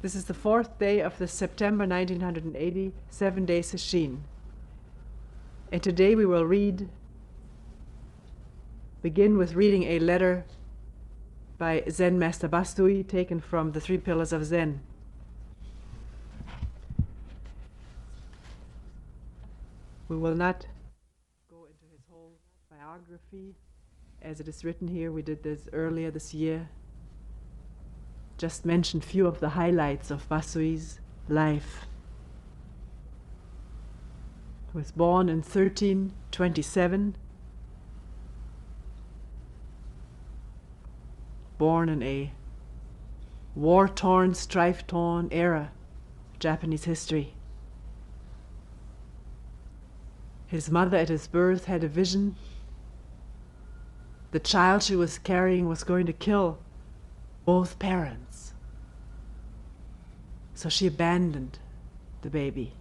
This is the 4th day of the September 1980 7-day sesshin. And today we will begin with reading a letter by Zen Master Bastui taken from the 3 Pillars of Zen. We will not go into his whole biography as it is written here. We did this earlier this year. Just mention a few of the highlights of Bastui's life. He was born in 1327, born in a war-torn, strife-torn era of Japanese history. His mother at his birth had a vision. The child she was carrying was going to kill both parents. So she abandoned the baby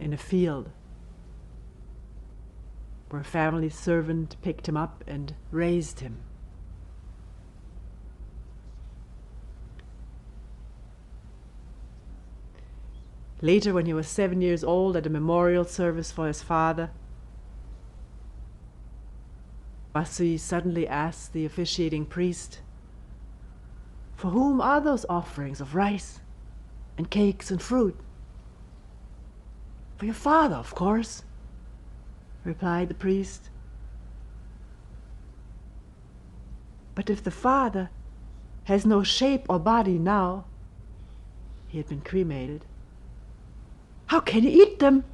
in a field where a family servant picked him up and raised him. Later, when he was 7 years old, at a memorial service for his father, Bastui suddenly asked the officiating priest, "For whom are those offerings of rice and cakes and fruit?" "For your father, of course," replied the priest. "But if the father has no shape or body now," he had been cremated, "how can he eat them?"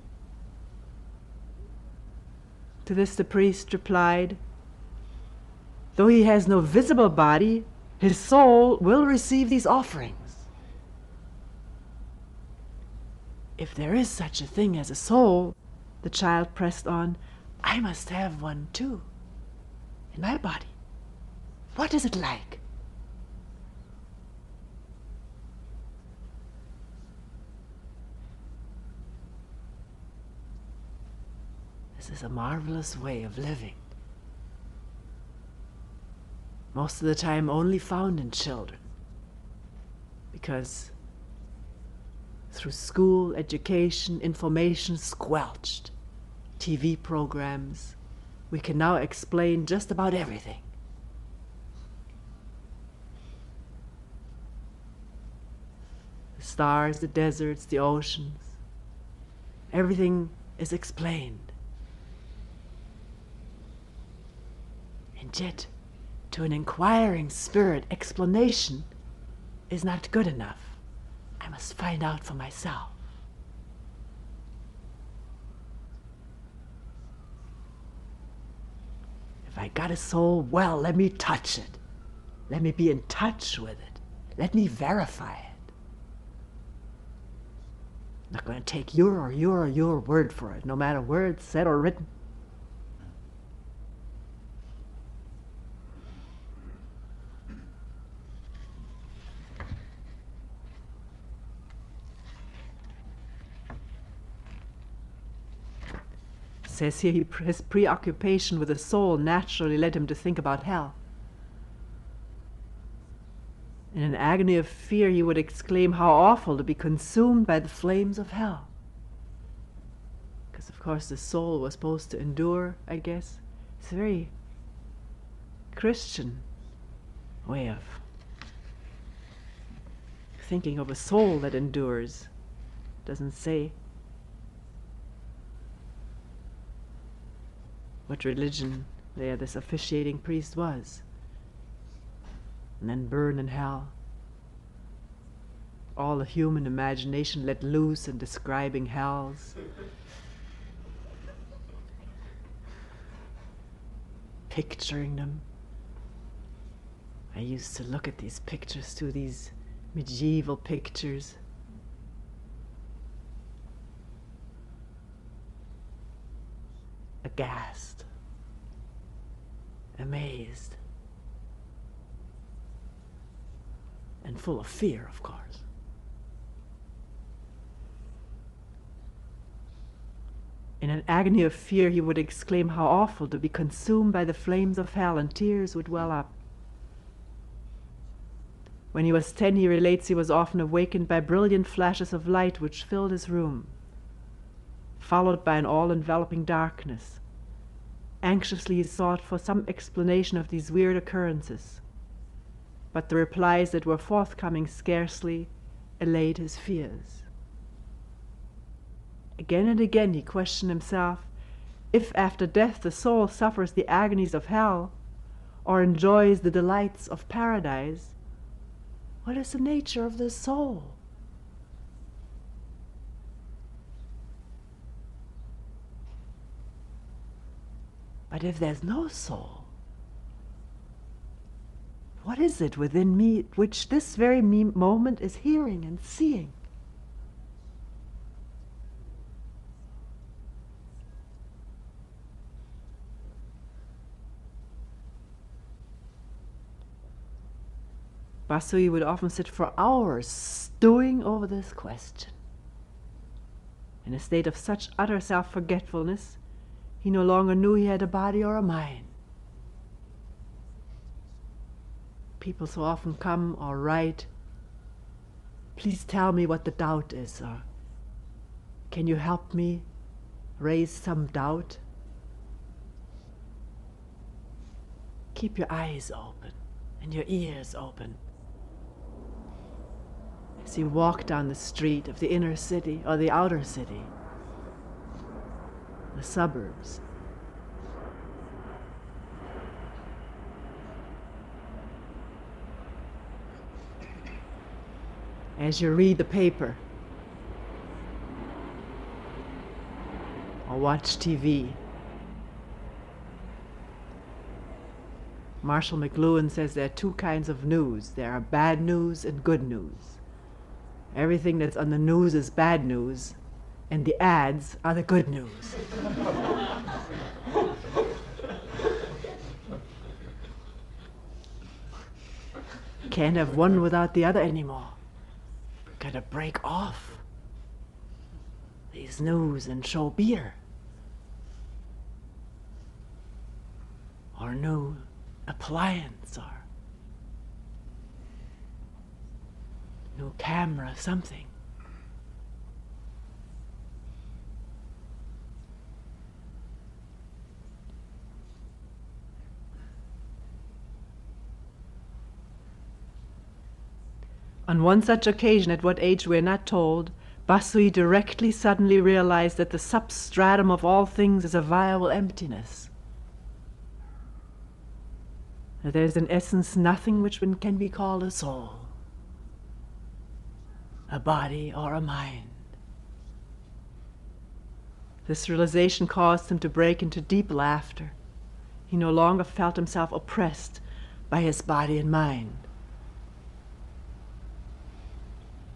To this the priest replied, "Though he has no visible body, his soul will receive these offerings." "If there is such a thing as a soul," the child pressed on, "I must have one too, in my body. What is it like?" This is a marvelous way of living. Most of the time only found in children, because through school, education, information squelched, TV programs, we can now explain just about everything. The stars, the deserts, the oceans, everything is explained. And yet, to an inquiring spirit, explanation is not good enough. I must find out for myself. If I got a soul, well, let me touch it. Let me be in touch with it. Let me verify it. I'm not going to take your word for it, no matter where it's said or written. Says here, his preoccupation with the soul naturally led him to think about hell. In an agony of fear, he would exclaim, "How awful to be consumed by the flames of hell." Because, of course, the soul was supposed to endure, I guess. It's a very Christian way of thinking of a soul that endures. Doesn't say what religion this officiating priest was. And then burn in hell. All the human imagination let loose in describing hells. Picturing them. I used to look at these pictures too, these medieval pictures. Aghast, amazed, and full of fear, of course. In an agony of fear, he would exclaim, "How awful to be consumed by the flames of hell," and tears would well up. When he was 10, he relates he was often awakened by brilliant flashes of light which filled his room, followed by an all-enveloping darkness. Anxiously he sought for some explanation of these weird occurrences, but the replies that were forthcoming scarcely allayed his fears. Again and again he questioned himself if after death the soul suffers the agonies of hell or enjoys the delights of paradise. What is the nature of the soul? But if there's no soul, what is it within me which this very moment is hearing and seeing? Basui would often sit for hours stewing over this question. In a state of such utter self-forgetfulness, he no longer knew he had a body or a mind. People so often come or write, "Please tell me what the doubt is," or "Can you help me raise some doubt?" Keep your eyes open and your ears open as you walk down the street of the inner city or the outer city, the suburbs. As you read the paper or watch TV. Marshall McLuhan says there are two kinds of news. There are bad news and good news. Everything that's on the news is bad news, and the ads are the good news. Can't have one without the other anymore. Gotta break off these news and show beer. Or new appliance, or new camera, something. On one such occasion, at what age we are not told, Basui directly suddenly realized that the substratum of all things is a viable emptiness. That there is in essence nothing which can be called a soul, a body or a mind. This realization caused him to break into deep laughter. He no longer felt himself oppressed by his body and mind,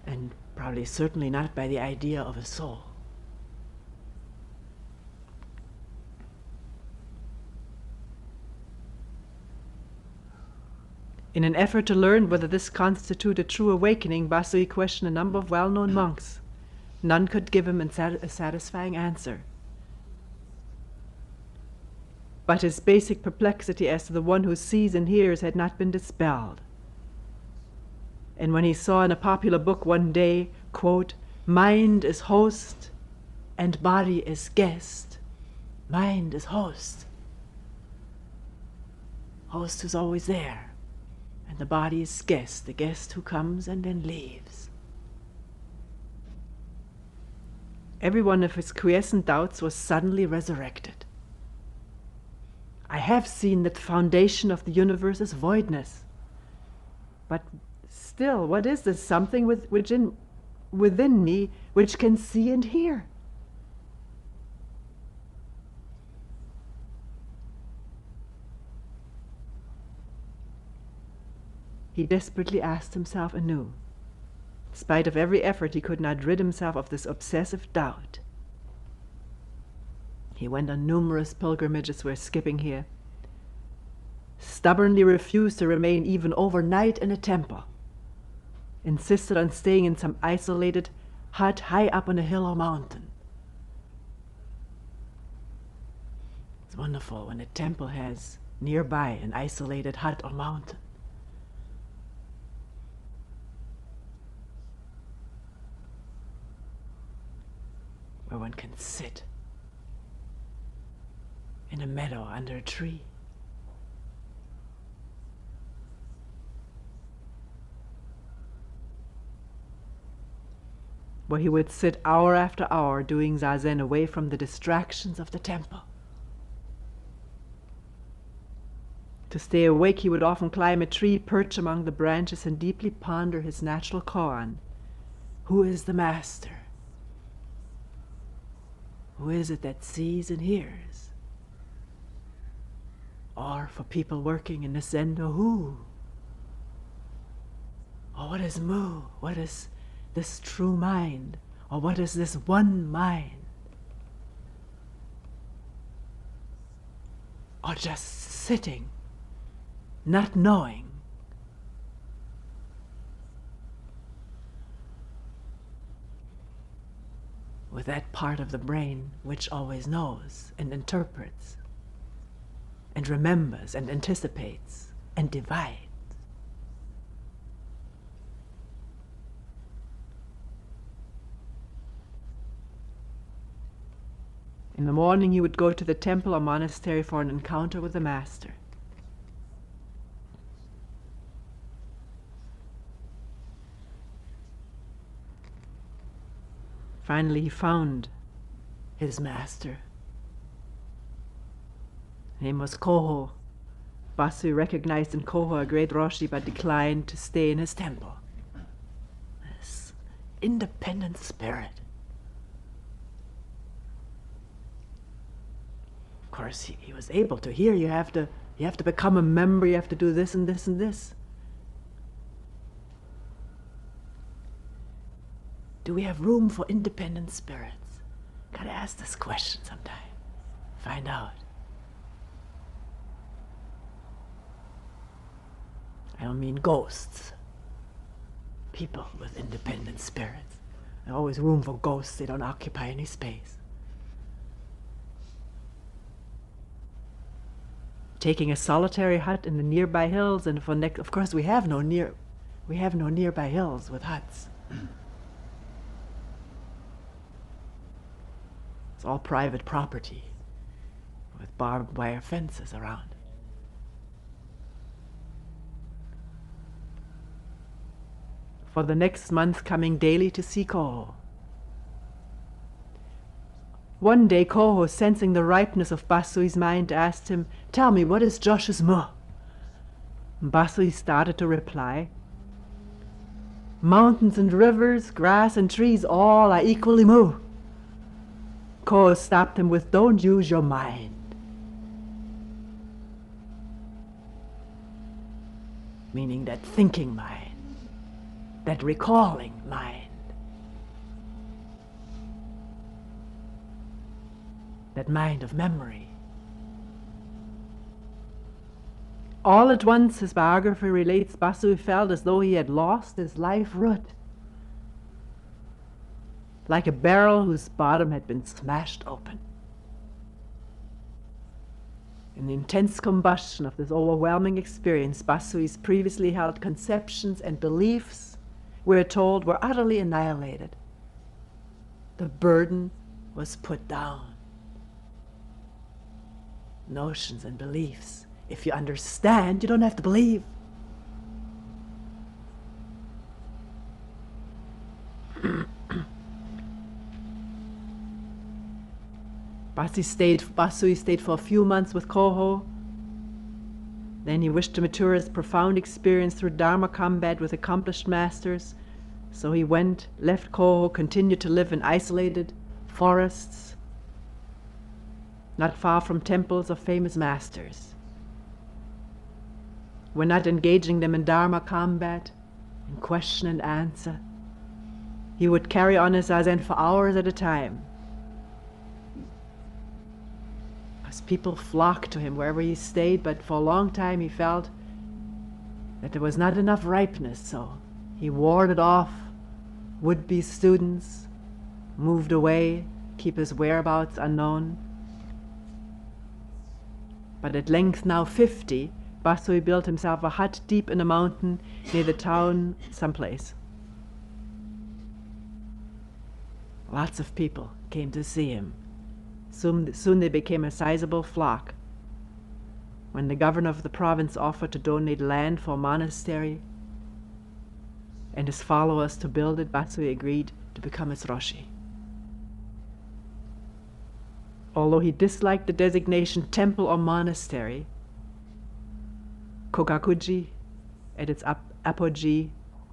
and probably certainly not by the idea of a soul. In an effort to learn whether this constituted true awakening, Basui questioned a number of well-known monks. None could give him a satisfying answer. But his basic perplexity as to the one who sees and hears had not been dispelled. And when he saw in a popular book one day, quote, "Mind is host and body is guest," mind is host. Host is always there. And the body is guest, the guest who comes and then leaves. Every one of his quiescent doubts was suddenly resurrected. I have seen that the foundation of the universe is voidness. But still, what is this something within me which can see and hear? He desperately asked himself anew. In spite of every effort, he could not rid himself of this obsessive doubt. He went on numerous pilgrimages, we're skipping here, stubbornly refused to remain even overnight in a temple, insisted on staying in some isolated hut high up on a hill or mountain. It's wonderful when a temple has nearby an isolated hut or mountain. one can sit in a meadow under a tree. Where he would sit hour after hour doing zazen away from the distractions of the temple. To stay awake, he would often climb a tree, perch among the branches, and deeply ponder his natural koan. Who is the master? Who is it that sees and hears? Or for people working in the Zendo, who? Or what is Mu? What is this true mind? Or what is this one mind? Or just sitting, not knowing. With that part of the brain which always knows and interprets and remembers and anticipates and divides. In the morning he would go to the temple or monastery for an encounter with the master. Finally he found his master. His name was Koho. Basui recognized in Koho a great Roshi, but declined to stay in his temple. This independent spirit. Of course, he was able to hear, you have to become a member, you have to do this and this and this. Do we have room for independent spirits? Gotta ask this question sometime. Find out. I don't mean ghosts. People with independent spirits. There's always room for ghosts, they don't occupy any space. Taking a solitary hut in the nearby hills, and for of course we have no nearby hills with huts. It's all private property with barbed wire fences around. For the next month, coming daily to see Koho. One day, Koho, sensing the ripeness of Basui's mind, asked him, "Tell me, what is Josh's Mu?" Basui started to reply, "Mountains and rivers, grass and trees, all are equally Mu." Koho stopped him with, "Don't use your mind." Meaning that thinking mind, that recalling mind. That mind of memory. All at once, his biography relates, Basui felt as though he had lost his life root. Like a barrel whose bottom had been smashed open. In the intense combustion of this overwhelming experience, Basui's previously held conceptions and beliefs, we're told, were utterly annihilated. The burden was put down. Notions and beliefs. If you understand, you don't have to believe. Basui stayed for a few months with Koho. Then he wished to mature his profound experience through Dharma combat with accomplished masters. So he left Koho, continued to live in isolated forests, not far from temples of famous masters. When not engaging them in Dharma combat, in question and answer, he would carry on his zazen for hours at a time. As people flocked to him wherever he stayed, but for a long time he felt that there was not enough ripeness, so he warded off would-be students, moved away, keep his whereabouts unknown. But at length, now 50, Basui built himself a hut deep in a mountain near the town someplace. Lots of people came to see him. Soon they became a sizable flock. When the governor of the province offered to donate land for a monastery and his followers to build it, Basui agreed to become its Roshi. Although he disliked the designation temple or monastery, Kogakuji, at its apogee,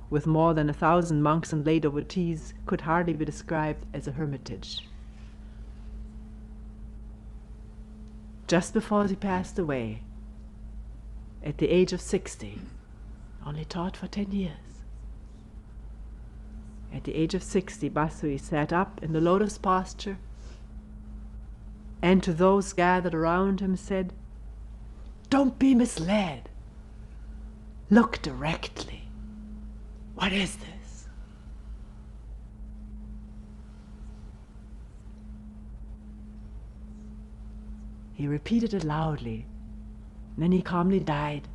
with more than 1,000 monks and lay devotees, could hardly be described as a hermitage. Just before he passed away, at the age of 60, only taught for 10 years. At the age of 60, Basui sat up in the lotus posture and to those gathered around him said, "Don't be misled. Look directly. What is this?" He repeated it loudly, and then he calmly died.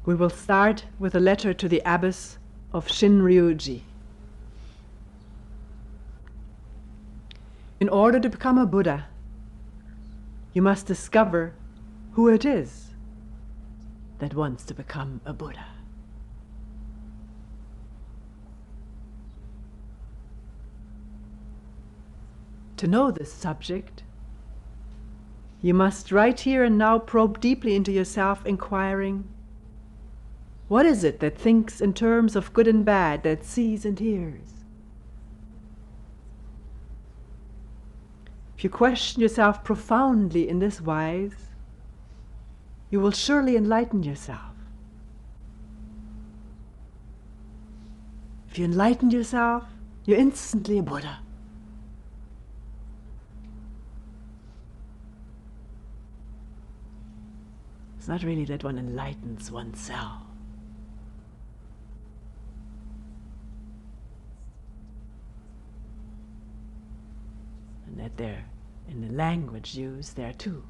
We will start with a letter to the abbess of Shinryuji. In order to become a Buddha, you must discover who it is that wants to become a Buddha. To know this subject, you must right here and now probe deeply into yourself, inquiring, what is it that thinks in terms of good and bad, that sees and hears? If you question yourself profoundly in this wise, you will surely enlighten yourself. If you enlighten yourself, you're instantly a Buddha. It's not really that one enlightens oneself. And that there, in the language used, there too.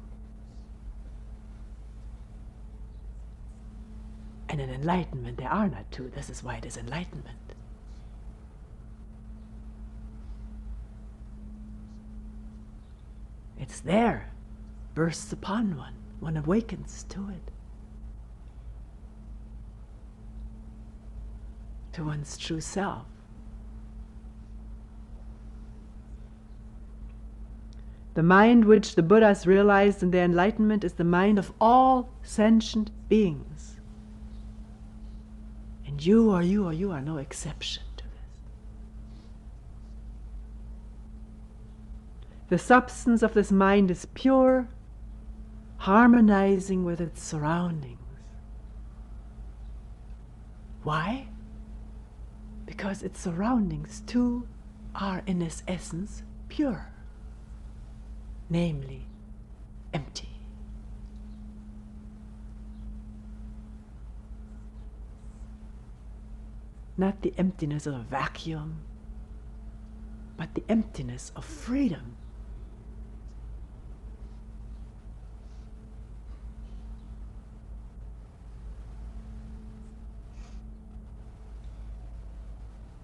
And in enlightenment there are not two. This is why it is enlightenment. It's there, bursts upon one. One awakens to it, to one's true self. The mind which the Buddhas realized in their enlightenment is the mind of all sentient beings. And you are no exception to this. The substance of this mind is pure, harmonizing with its surroundings. Why? Because its surroundings too are in its essence pure, namely empty. Not the emptiness of a vacuum, but the emptiness of freedom.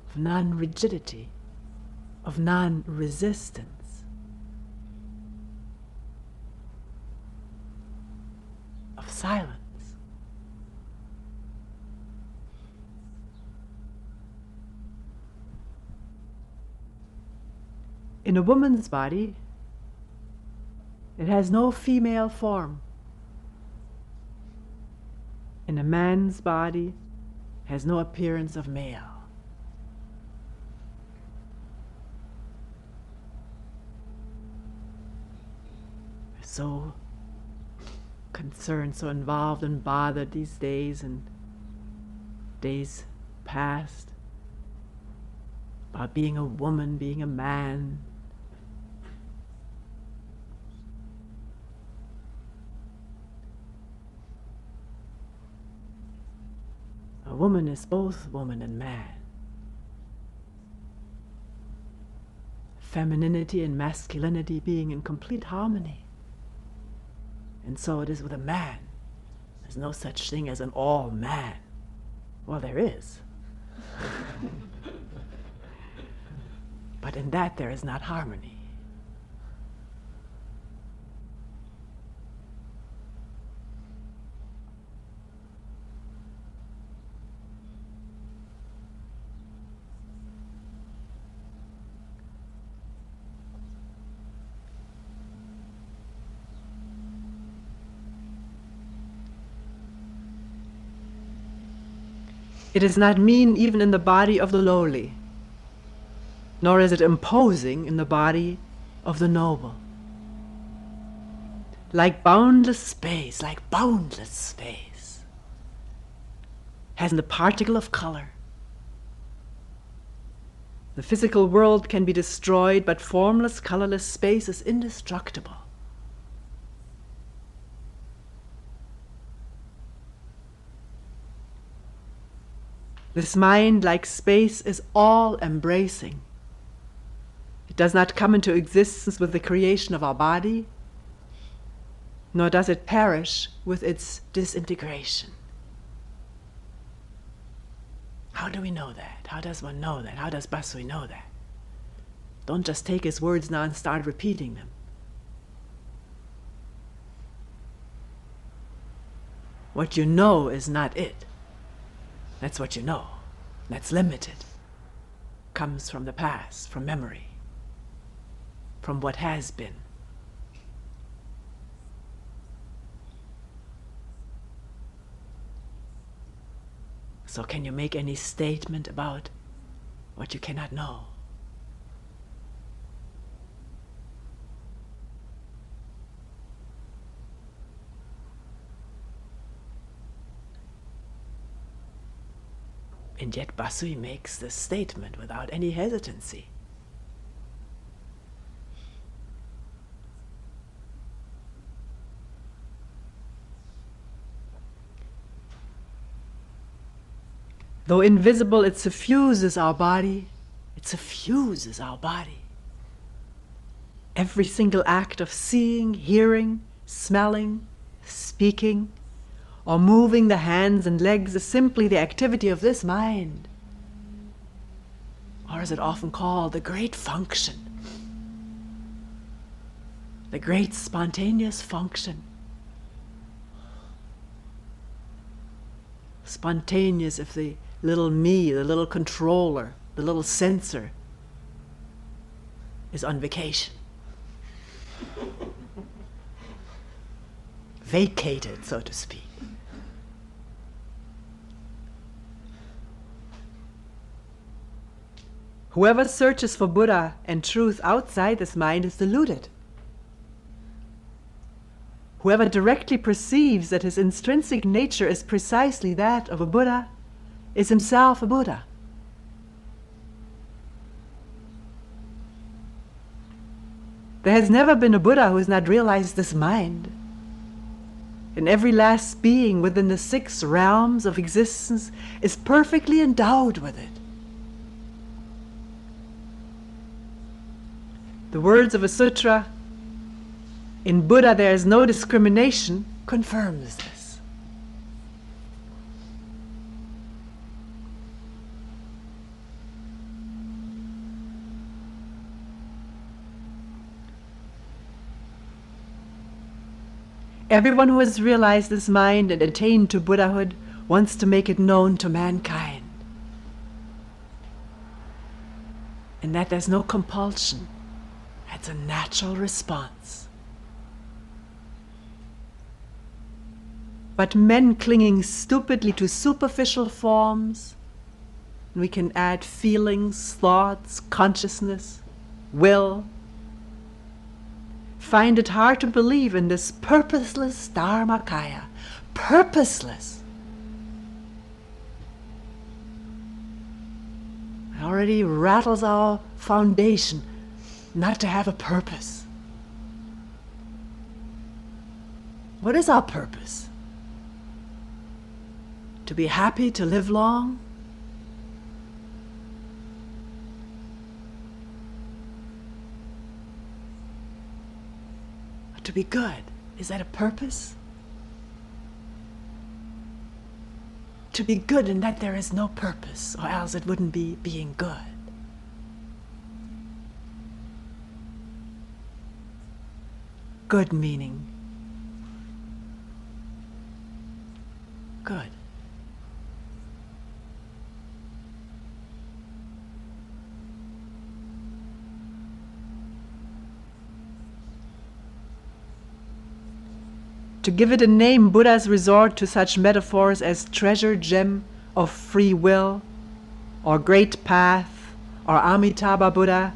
Of non-rigidity, of non-resistance, of silence. In a woman's body, it has no female form. In a man's body, it has no appearance of male. So concerned, so involved and bothered these days and days past about being a woman, being a man. A woman is both woman and man. femininity and masculinity being in complete harmony. And so it is with a man. There's no such thing as an all man. Well, there is. But in that there is not harmony. It is not mean even in the body of the lowly, nor is it imposing in the body of the noble. Like boundless space, hasn't a particle of color. The physical world can be destroyed, but formless, colorless space is indestructible. This mind, like space, is all-embracing. It does not come into existence with the creation of our body, nor does it perish with its disintegration. How do we know that? How does one know that? How does Basui know that? Don't just take his words now and start repeating them. What you know is not it. That's what you know. That's limited. Comes from the past, from memory, from what has been. So can you make any statement about what you cannot know? And yet Basui makes this statement without any hesitancy. Though invisible, it suffuses our body. It suffuses our body. Every single act of seeing, hearing, smelling, speaking, or moving the hands and legs is simply the activity of this mind. Or as it often called, the great function. The great spontaneous function. Spontaneous if the little me, the little controller, the little sensor is on vacation. Vacated, so to speak. Whoever searches for Buddha and truth outside this mind is deluded. Whoever directly perceives that his intrinsic nature is precisely that of a Buddha is himself a Buddha. There has never been a Buddha who has not realized this mind. And every last being within the 6 realms of existence is perfectly endowed with it. The words of a sutra, "In Buddha there is no discrimination," confirms this. Everyone who has realized this mind and attained to Buddhahood wants to make it known to mankind. And that there's no compulsion. That's a natural response. But men clinging stupidly to superficial forms, and we can add feelings, thoughts, consciousness, will, find it hard to believe in this purposeless Dharmakaya. Purposeless. It already rattles our foundation not to have a purpose. What is our purpose? To be happy, to live long? to be good. Is that a purpose? To be good in that there is no purpose, or else it wouldn't be being good. Good meaning good. To give it a name, Buddhas resort to such metaphors as treasure gem of free will, or great path, or Amitabha Buddha,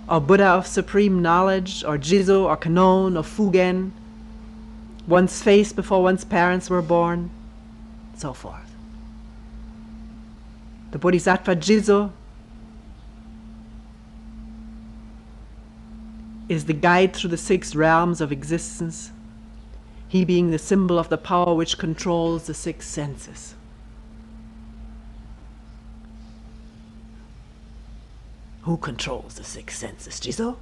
or Buddha of supreme knowledge, or Jizo, or Kanon, or Fugen, one's face before one's parents were born, so forth. The Bodhisattva Jizo is the guide through the 6 realms of existence, he being the symbol of the power which controls the 6 senses. Who controls the 6 senses, Jizo?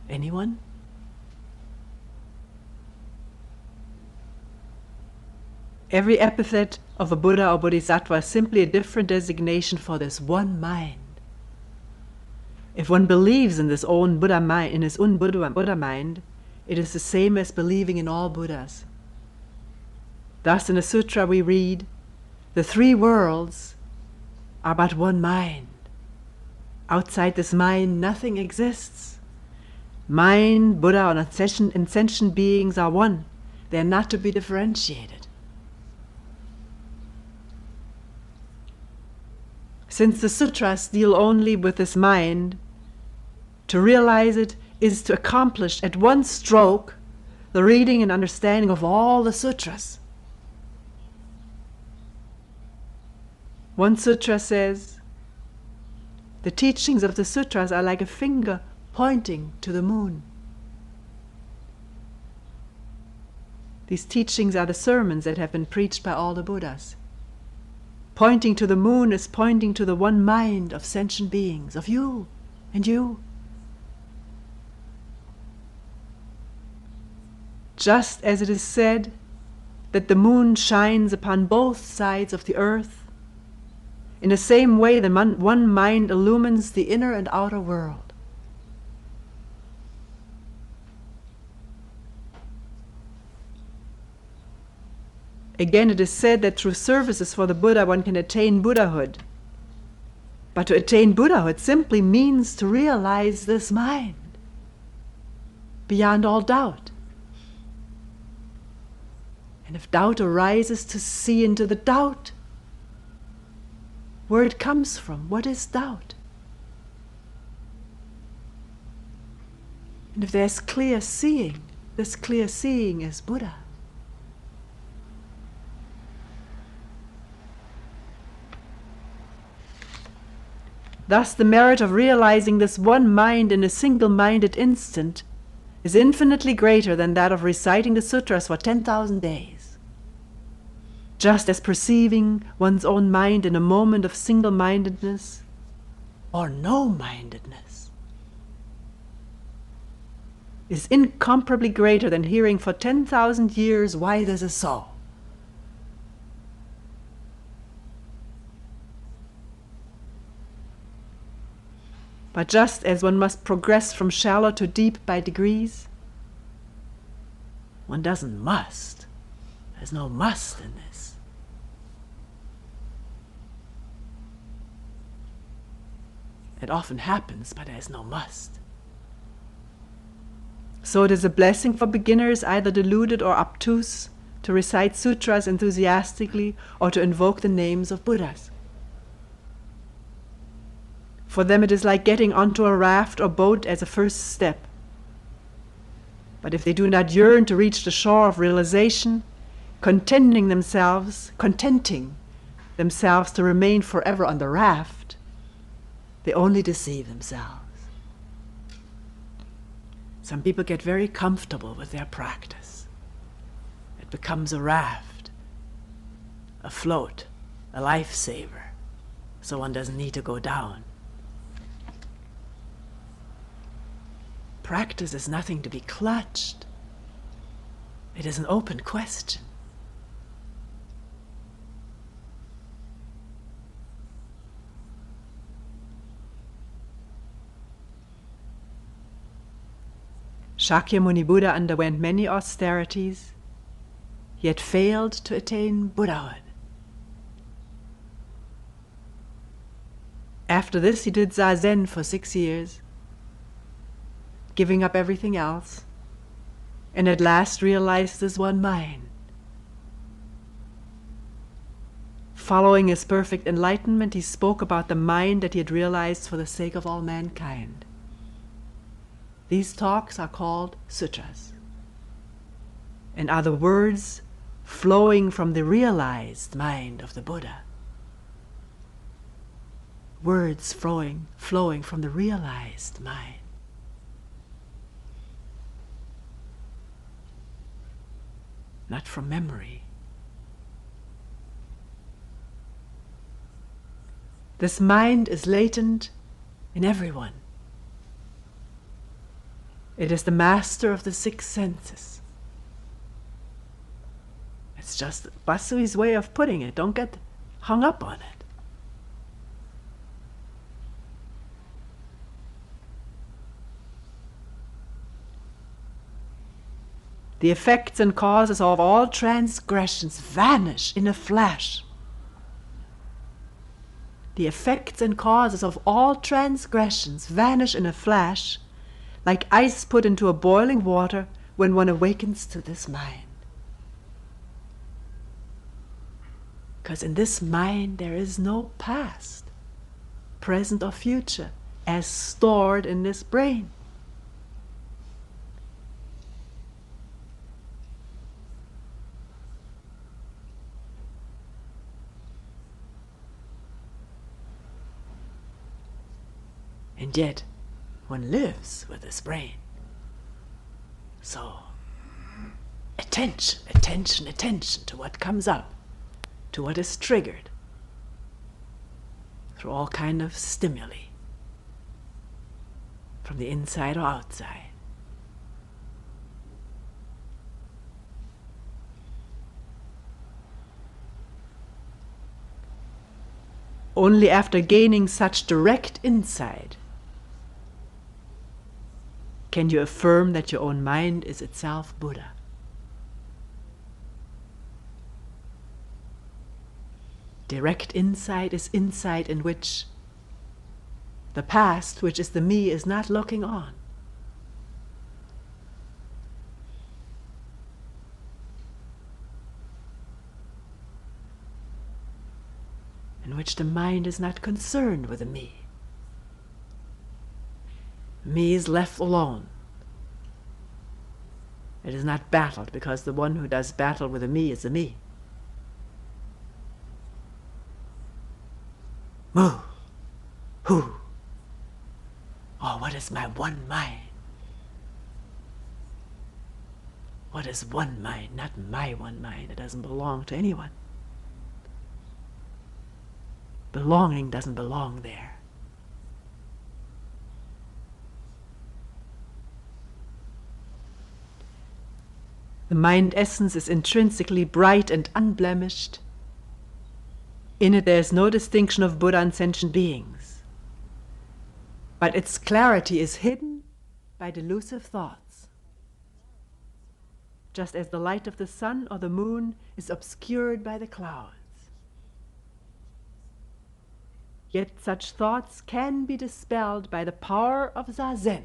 Anyone? Every epithet of a Buddha or Bodhisattva is simply a different designation for this one mind. If one believes in this own Buddha mind, in his own Buddha mind, it is the same as believing in all Buddhas. Thus, in a sutra we read, the 3 worlds are but one mind. Outside this mind, nothing exists. Mind, Buddha, and insentient beings are one. They are not to be differentiated. Since the sutras deal only with this mind, to realize it is to accomplish at one stroke the reading and understanding of all the sutras. One sutra says, the teachings of the sutras are like a finger pointing to the moon. These teachings are the sermons that have been preached by all the Buddhas. Pointing to the moon is pointing to the one mind of sentient beings, of you and you. Just as it is said that the moon shines upon both sides of the earth, in the same way the one mind illumines the inner and outer world. Again, it is said that through services for the Buddha one can attain Buddhahood. But to attain Buddhahood simply means to realize this mind beyond all doubt. And if doubt arises, to see into the doubt, where it comes from. What is doubt? And if there's clear seeing, this clear seeing is Buddha. Thus, the merit of realizing this one mind in a single-minded instant is infinitely greater than that of reciting the sutras for 10,000 days. Just as perceiving one's own mind in a moment of single-mindedness or no-mindedness is incomparably greater than hearing for 10,000 years why this is so. But just as one must progress from shallow to deep by degrees, one doesn't must. There's no must in this. It often happens, but there's no must. So it is a blessing for beginners, either deluded or obtuse, to recite sutras enthusiastically or to invoke the names of Buddhas. For them it is like getting onto a raft or boat as a first step. But if they do not yearn to reach the shore of realization, contenting themselves to remain forever on the raft, they only deceive themselves. Some people get very comfortable with their practice. It becomes a raft, a float, a lifesaver. so one doesn't need to go down. Practice is nothing to be clutched. It is an open question. Shakyamuni Buddha underwent many austerities, yet failed to attain Buddhahood. After this, he did Zazen for 6 years, giving up everything else, and at last realized as one mind. Following his perfect enlightenment, he spoke about the mind that he had realized for the sake of all mankind. These talks are called sutras, and are the words flowing from the realized mind of the Buddha. Words flowing from the realized mind. Not from memory. This mind is latent in everyone. It is the master of the 6 senses. It's just Basui's way of putting it. Don't get hung up on it. The effects and causes of all transgressions vanish in a flash. The effects and causes of all transgressions vanish in a flash, like ice put into a boiling water when one awakens to this mind. Because in this mind there is no past, present or future, as stored in this brain. And yet, one lives with this brain. So, attention, attention, attention to what comes up, to what is triggered through all kind of stimuli, from the inside or outside. Only after gaining such direct insight can you affirm that your own mind is itself Buddha. Direct insight is insight in which the past, which is the me, is not looking on. In which the mind is not concerned with the me. Me is left alone. It is not battled, because the one who does battle with the me is the me. Moo! Who? Oh, what is my one mind? What is one mind? Not my one mind. It doesn't belong to anyone. Belonging doesn't belong there. The mind essence is intrinsically bright and unblemished. In it there is no distinction of Buddha and sentient beings. But its clarity is hidden by delusive thoughts. Just as the light of the sun or the moon is obscured by the clouds. Yet such thoughts can be dispelled by the power of Zazen.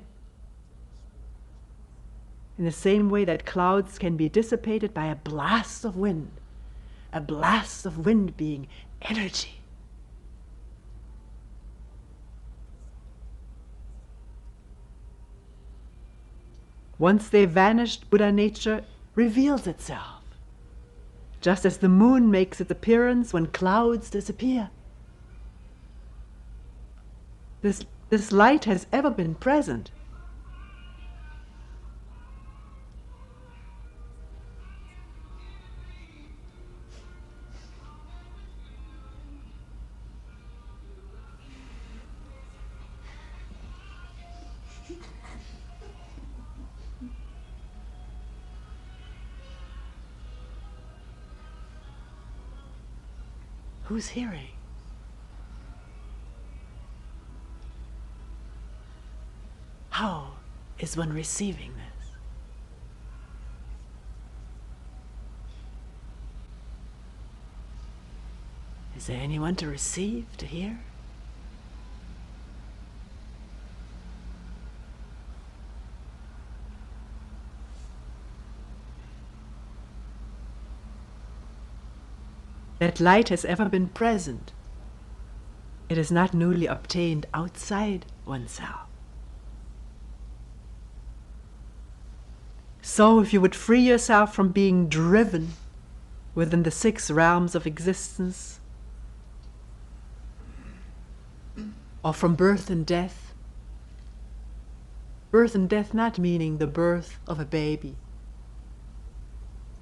In the same way that clouds can be dissipated by a blast of wind being energy. Once they vanished, Buddha nature reveals itself, just as the moon makes its appearance when clouds disappear. This light has ever been present. Who's hearing? How is one receiving this? Is there anyone to receive, to hear? That light has ever been present. It is not newly obtained outside oneself. So if you would free yourself from being driven within the 6 realms of existence, or from birth and death not meaning the birth of a baby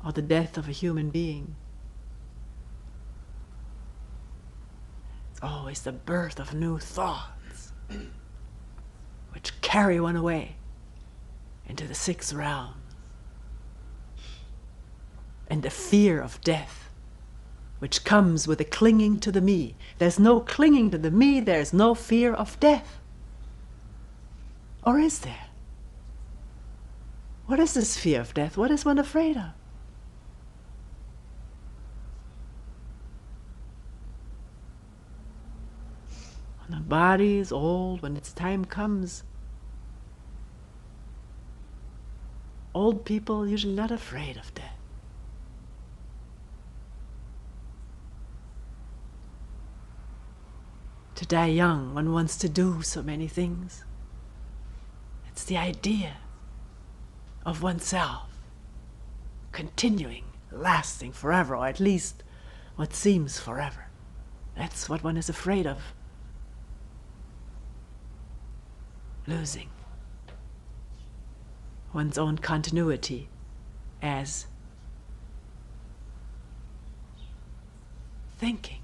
or the death of a human being. It's always the birth of new thoughts which carry one away into the 6 realms. And the fear of death, which comes with the clinging to the me. There's no clinging to the me, there's no fear of death. Or is there? What is this fear of death? What is one afraid of? When the body is old, when its time comes, old people are usually not afraid of death. To die young, one wants to do so many things. It's the idea of oneself continuing, lasting forever, or at least what seems forever. That's what one is afraid of. Losing one's own continuity as thinking.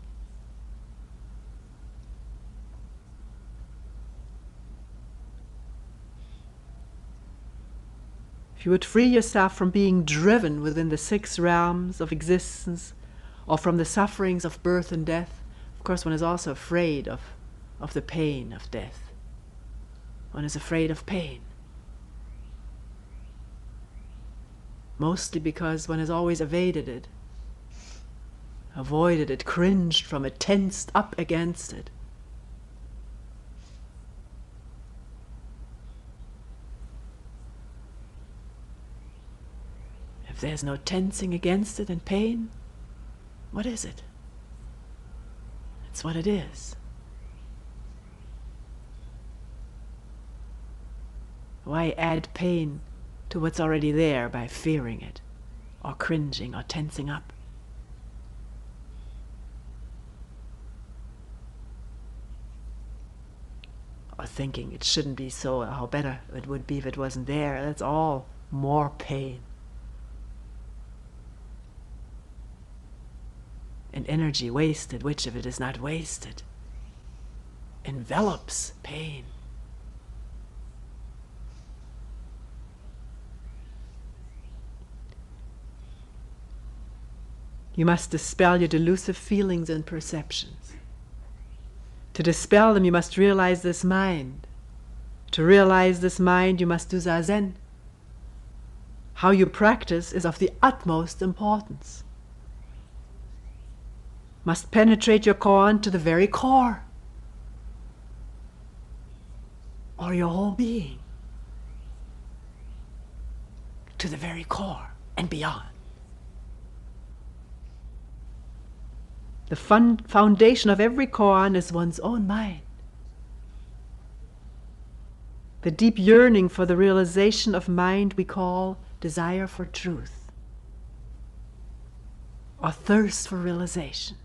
If you would free yourself from being driven within the 6 realms of existence or from the sufferings of birth and death, of course one is also afraid of the pain of death. One is afraid of pain. Mostly because one has always evaded it, avoided it, cringed from it, tensed up against it. If there's no tensing against it and pain, what is it? It's what it is. Why add pain to what's already there by fearing it, or cringing, or tensing up? Or thinking it shouldn't be so, how better it would be if it wasn't there. That's all more pain. And energy wasted, which if it is not wasted, envelops pain. You must dispel your delusive feelings and perceptions. To dispel them, you must realize this mind. To realize this mind, you must do Zazen. How you practice is of the utmost importance. Must penetrate your koan to the very core, or your whole being, to the very core and beyond. The foundation of every koan is one's own mind. The deep yearning for the realization of mind we call desire for truth, or thirst for realization.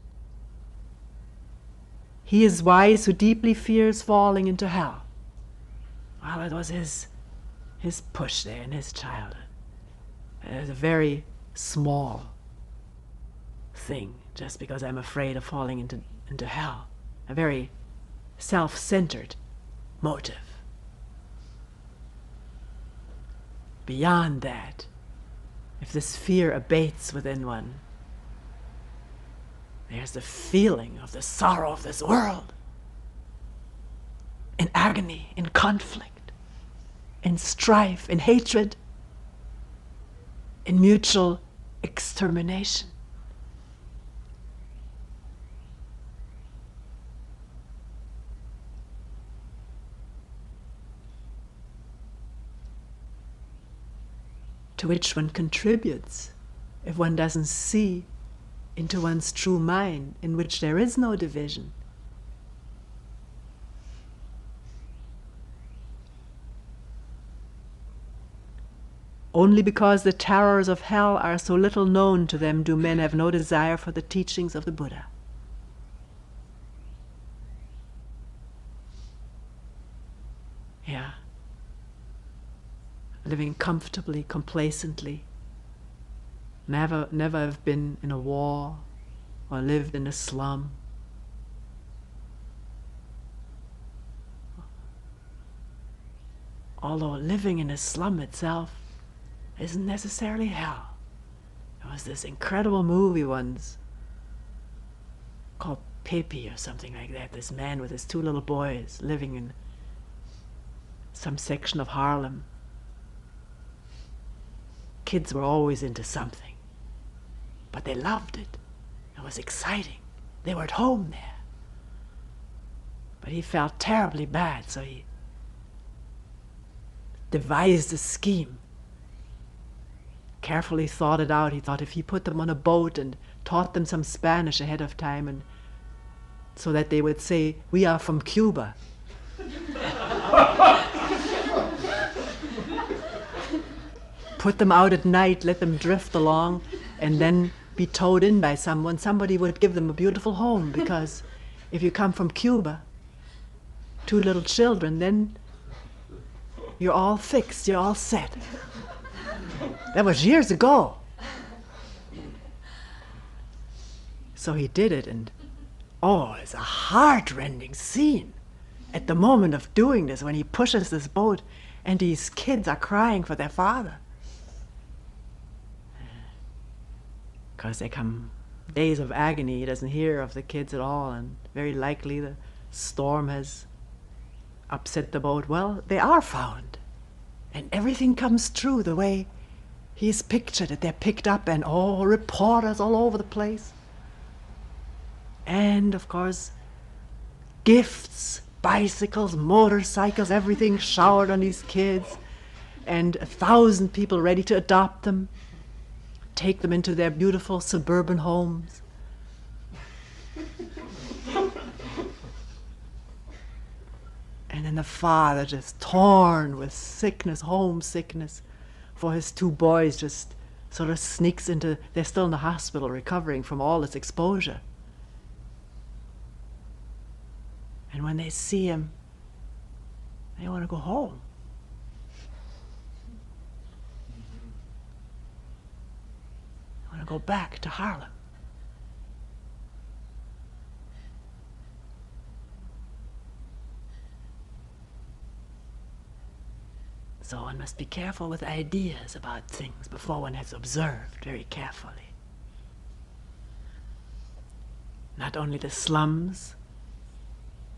He is wise who deeply fears falling into hell. Well, it was his push there in his childhood. It was a very small thing, just because I'm afraid of falling into hell. A very self-centered motive. beyond that, if this fear abates within one, there's the feeling of the sorrow of this world, in agony, in conflict, in strife, in hatred, in mutual extermination. To which one contributes if one doesn't see into one's true mind, in which there is no division. Only because the terrors of hell are so little known to them do men have no desire for the teachings of the Buddha. Yeah. Living comfortably, complacently, never have been in a war or lived in a slum. Although living in a slum itself isn't necessarily hell. There was this incredible movie once called Pepe or something like that. This man with his 2 little boys living in some section of Harlem. Kids were always into something, but they loved it. It was exciting. They were at home there. But he felt terribly bad, so he devised a scheme. Carefully thought it out. He thought if he put them on a boat and taught them some Spanish ahead of time, and so that they would say, "We are from Cuba." Put them out at night, let them drift along, and then be towed in by someone. Somebody would give them a beautiful home, because if you come from Cuba, 2 little children, then you're all fixed, you're all set. That was years ago. So he did it, and it's a heart-rending scene at the moment of doing this, when he pushes this boat and these kids are crying for their father. Because they come days of agony, he doesn't hear of the kids at all, and very likely the storm has upset the boat. Well, they are found, and everything comes true the way he's pictured it. They're picked up, and reporters all over the place. And of course, gifts, bicycles, motorcycles, everything showered on these kids, and 1,000 people ready to adopt them, take them into their beautiful suburban homes. And then the father, just torn with sickness, homesickness for his 2 boys, just sort of sneaks into, they're still in the hospital recovering from all this exposure. And when they see him, they want to go home. They want to go back to Harlem. So one must be careful with ideas about things before one has observed very carefully. Not only the slums,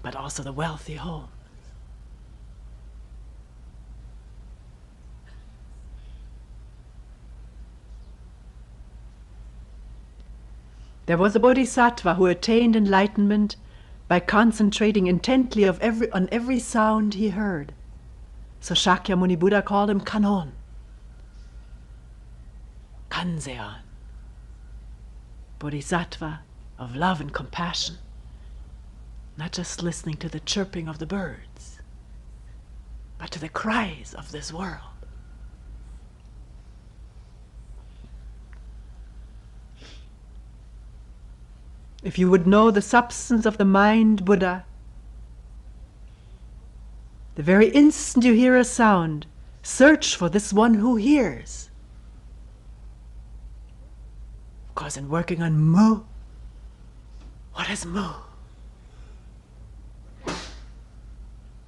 but also the wealthy homes. There was a bodhisattva who attained enlightenment by concentrating intently on every sound he heard. So Shakyamuni Buddha called him Kanon, Kanzeon, bodhisattva of love and compassion, not just listening to the chirping of the birds, but to the cries of this world. If you would know the substance of the mind, Buddha, the very instant you hear a sound, search for this one who hears. Because in working on mu, what is mu?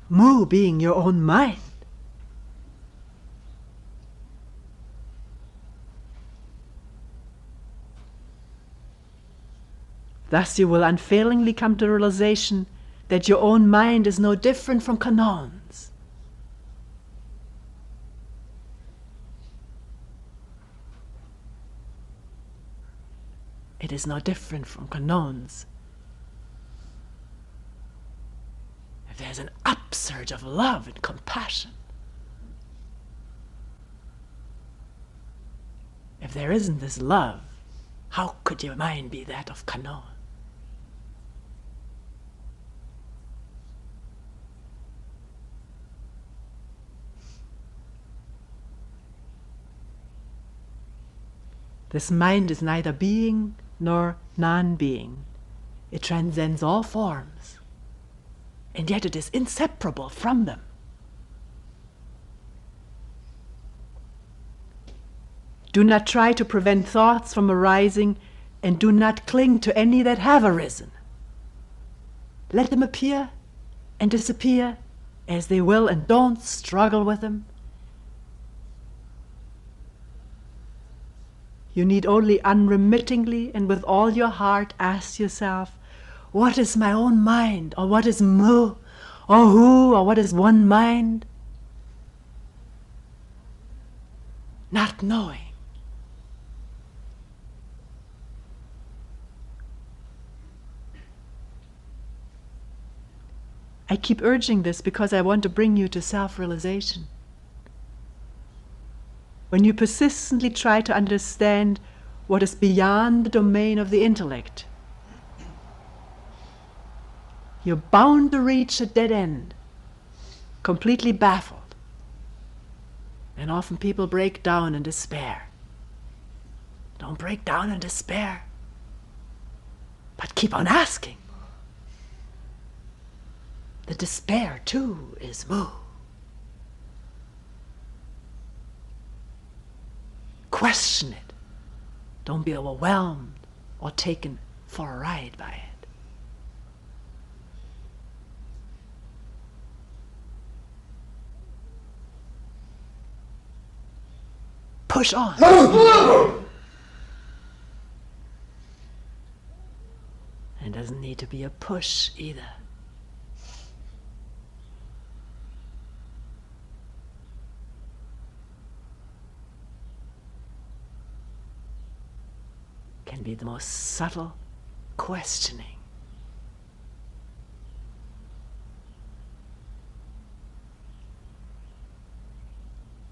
Mu being your own mind. Thus you will unfailingly come to the realization that your own mind is no different from Kanon's. It is no different from Kanon's. If there's an upsurge of love and compassion, if there isn't this love, how could your mind be that of Kanon? This mind is neither being nor non-being. It transcends all forms, and yet it is inseparable from them. Do not try to prevent thoughts from arising, and do not cling to any that have arisen. Let them appear and disappear as they will, and don't struggle with them. You need only unremittingly and with all your heart ask yourself, what is my own mind, or what is mu, or who, or what is one mind? Not knowing. I keep urging this because I want to bring you to self-realization. When you persistently try to understand what is beyond the domain of the intellect, you're bound to reach a dead end, completely baffled. And often people break down in despair. Don't break down in despair, but keep on asking. The despair too is mu. Question it. Don't be overwhelmed or taken for a ride by it. Push on. It doesn't need to be a push either. Can be the most subtle questioning.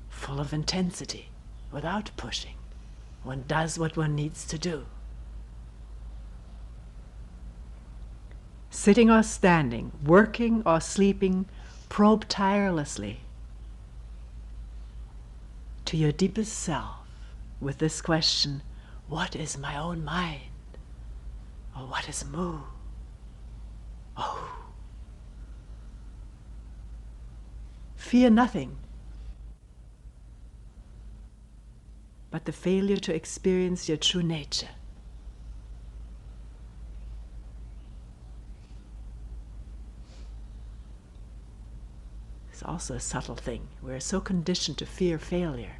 Full of intensity, without pushing. One does what one needs to do. Sitting or standing, working or sleeping, probe tirelessly to your deepest self with this question, what is my own mind? Or what is mu? Oh. Fear nothing but the failure to experience your true nature. It's also a subtle thing. We're so conditioned to fear failure.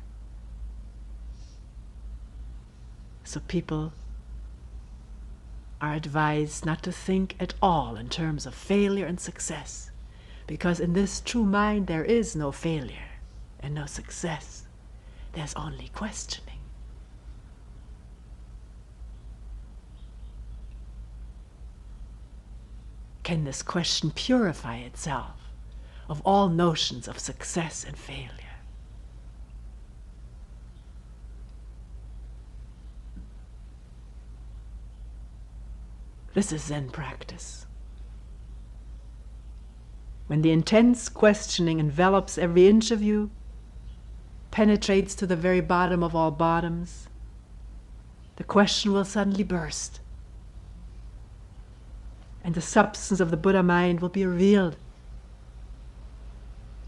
So people are advised not to think at all in terms of failure and success, because in this true mind there is no failure and no success. There's only questioning. Can this question purify itself of all notions of success and failure? This is Zen practice. When the intense questioning envelops every inch of you, penetrates to the very bottom of all bottoms, the question will suddenly burst, and the substance of the Buddha mind will be revealed.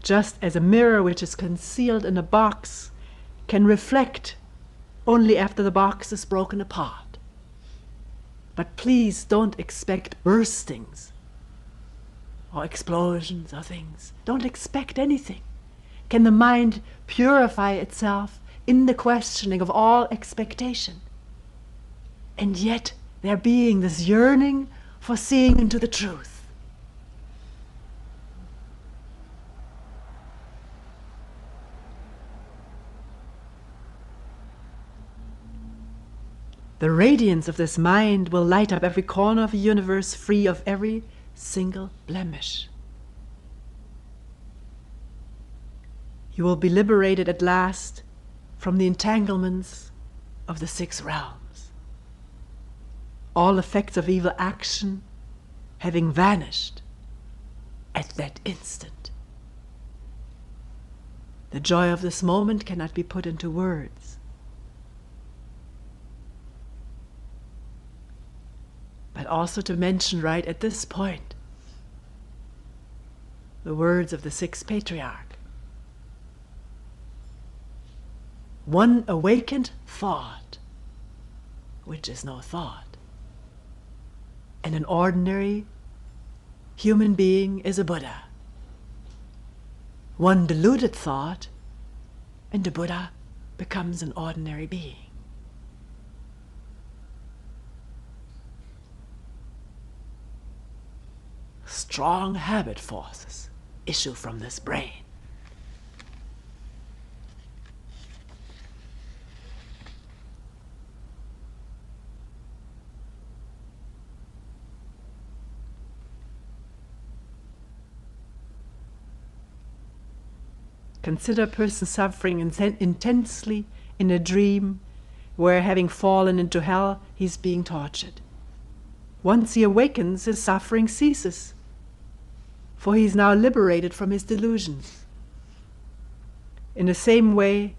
Just as a mirror which is concealed in a box can reflect only after the box is broken apart. But please don't expect burstings or explosions or things. Don't expect anything. Can the mind purify itself in the questioning of all expectation? And yet their being, this yearning for seeing into the truth. The radiance of this mind will light up every corner of the universe, free of every single blemish. You will be liberated at last from the entanglements of the 6 realms. All effects of evil action having vanished at that instant. The joy of this moment cannot be put into words. But also to mention right at this point the words of the 6th patriarch. One awakened thought, which is no thought, and an ordinary human being is a Buddha. One deluded thought, and the Buddha becomes an ordinary being. Strong habit forces issue from this brain. Consider a person suffering intensely in a dream where, having fallen into hell, he's being tortured. Once he awakens, his suffering ceases, for he is now liberated from his delusions. In the same way,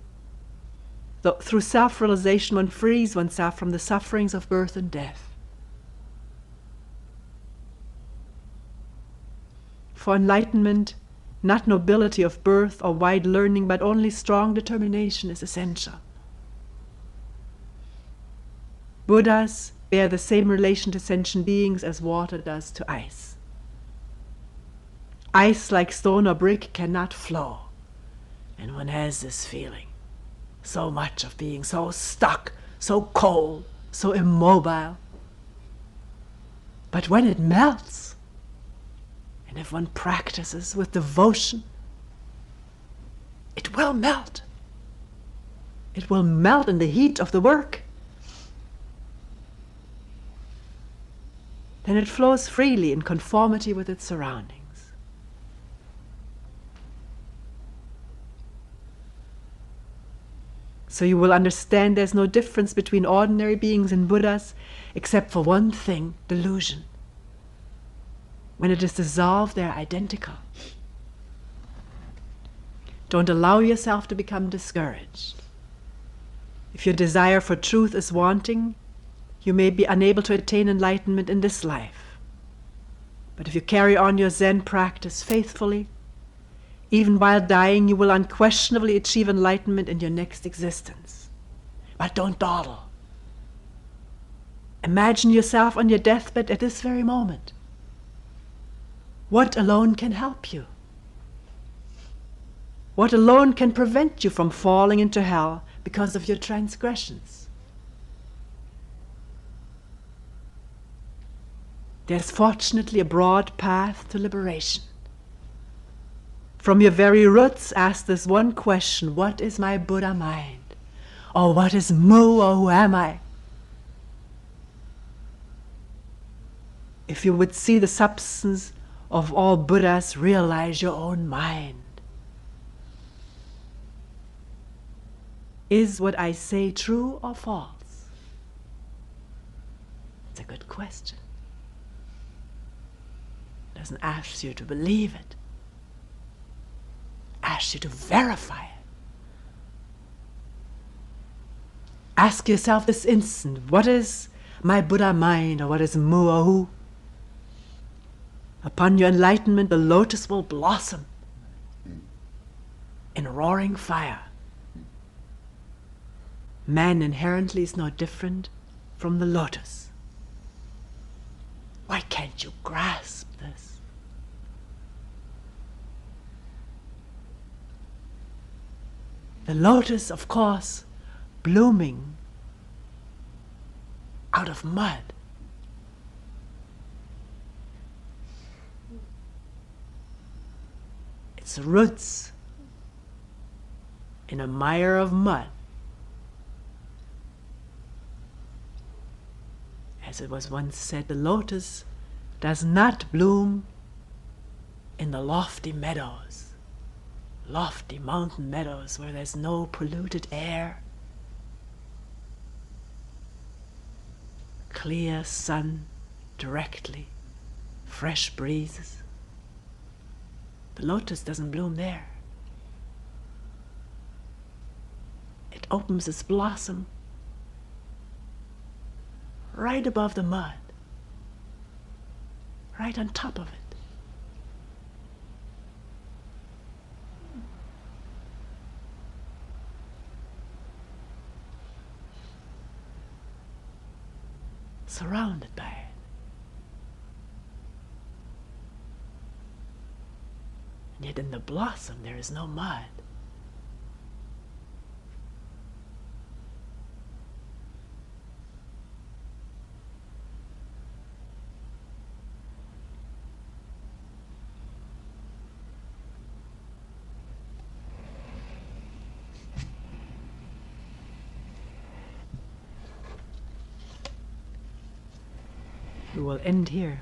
through self-realization, one frees oneself from the sufferings of birth and death. For enlightenment, not nobility of birth or wide learning, but only strong determination is essential. Buddhas bear the same relation to sentient beings as water does to ice. Ice, like stone or brick, cannot flow. And one has this feeling, so much of being so stuck, so cold, so immobile. But when it melts, and if one practices with devotion, it will melt. It will melt in the heat of the work. Then it flows freely in conformity with its surroundings. So you will understand there's no difference between ordinary beings and Buddhas except for one thing: delusion. When it is dissolved, they are identical. Don't allow yourself to become discouraged. If your desire for truth is wanting, you may be unable to attain enlightenment in this life. But if you carry on your Zen practice faithfully, even while dying, you will unquestionably achieve enlightenment in your next existence. But don't dawdle. Imagine yourself on your deathbed at this very moment. What alone can help you? What alone can prevent you from falling into hell because of your transgressions? There's fortunately a broad path to liberation. From your very roots, ask this one question: what is my Buddha mind? Or what is Mu, or who am I? If you would see the substance of all Buddhas, realize your own mind. Is what I say true or false? It's a good question. It doesn't ask you to believe it. It asks you to verify it. Ask yourself this instant: what is my Buddha mind, or what is Mu, or who? Upon your enlightenment, the lotus will blossom in roaring fire. Man inherently is no different from the lotus. Why can't you grasp this? The lotus, of course, blooming out of mud, its roots in a mire of mud. As it was once said, the lotus does not bloom in the lofty meadows, lofty mountain meadows where there's no polluted air, clear sun directly, fresh breezes. The lotus doesn't bloom there. It opens its blossom right above the mud, right on top of it. Surrounded by it. And yet in the blossom there is no mud. We will end here.